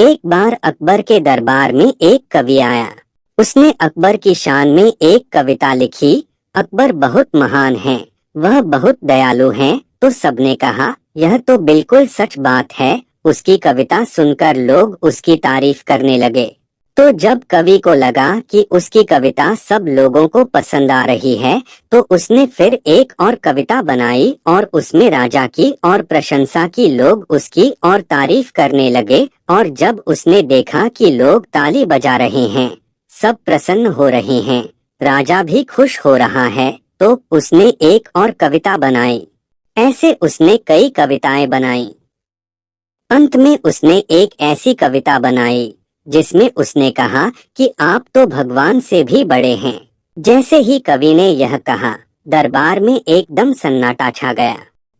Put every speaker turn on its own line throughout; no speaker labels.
एक बार अकबर के दरबार में एक कवि आया। उसने अकबर की शान में एक कविता लिखी। अकबर बहुत महान है, वह बहुत दयालु हैं। तो सबने कहा यह तो बिल्कुल सच बात है। उसकी कविता सुनकर लोग उसकी तारीफ करने लगे। तो जब कवि को लगा कि उसकी कविता सब लोगों को पसंद आ रही है, तो उसने फिर एक और कविता बनाई और उसमें राजा की और प्रशंसा की। लोग उसकी और तारीफ करने लगे और जब उसने देखा कि लोग ताली बजा रहे हैं, सब प्रसन्न हो रहे हैं, राजा भी खुश हो रहा है, तो उसने एक और कविता बनाई। ऐसे उसने कई कविताएं बनाई। अंत में उसने एक ऐसी कविता बनाई जिसमें उसने कहा कि आप तो भगवान से भी बड़े हैं। जैसे ही कवि ने यह कहा, दरबार में एकदम सन्नाटा छा गया।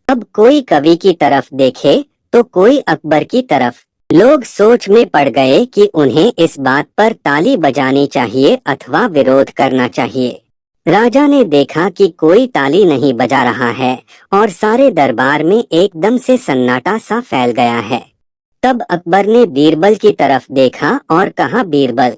अब कोई कवि की तरफ देखे तो कोई अकबर की तरफ। लोग सोच में पड़ गए कि उन्हें इस बात पर ताली बजानी चाहिए अथवा विरोध करना चाहिए। राजा ने देखा कि कोई ताली नहीं बजा रहा है और सारे दरबार में एकदम से सन्नाटा सा फैल गया है। तब अकबर ने बीरबल की तरफ देखा और कहा, बीरबल,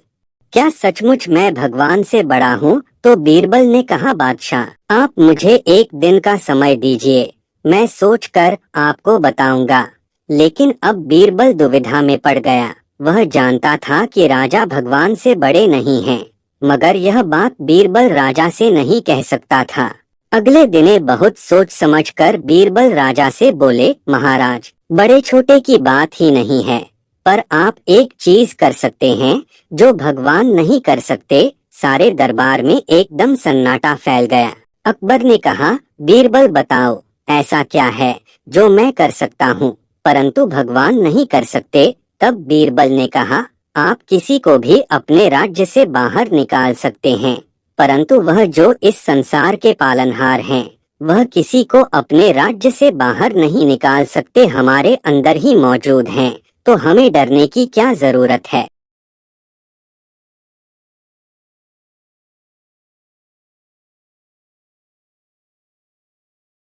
क्या सचमुच मैं भगवान से बड़ा हूँ? तो बीरबल ने कहा, बादशाह, आप मुझे एक दिन का समय दीजिए, मैं सोचकर आपको बताऊंगा। लेकिन अब बीरबल दुविधा में पड़ गया। वह जानता था कि राजा भगवान से बड़े नहीं हैं, मगर यह बात बीरबल राजा से नहीं कह सकता था। अगले दिने बहुत सोच समझकर बीरबल राजा से बोले, महाराज, बड़े छोटे की बात ही नहीं है, पर आप एक चीज कर सकते हैं जो भगवान नहीं कर सकते। सारे दरबार में एकदम सन्नाटा फैल गया। अकबर ने कहा, बीरबल बताओ, ऐसा क्या है जो मैं कर सकता हूँ परंतु भगवान नहीं कर सकते? तब बीरबल ने कहा, आप किसी को भी अपने राज्य से बाहर निकाल सकते हैं, परंतु वह जो इस संसार के पालनहार हैं, वह किसी को अपने राज्य से बाहर नहीं निकाल सकते। हमारे अंदर ही मौजूद हैं, तो हमें डरने की क्या जरूरत है।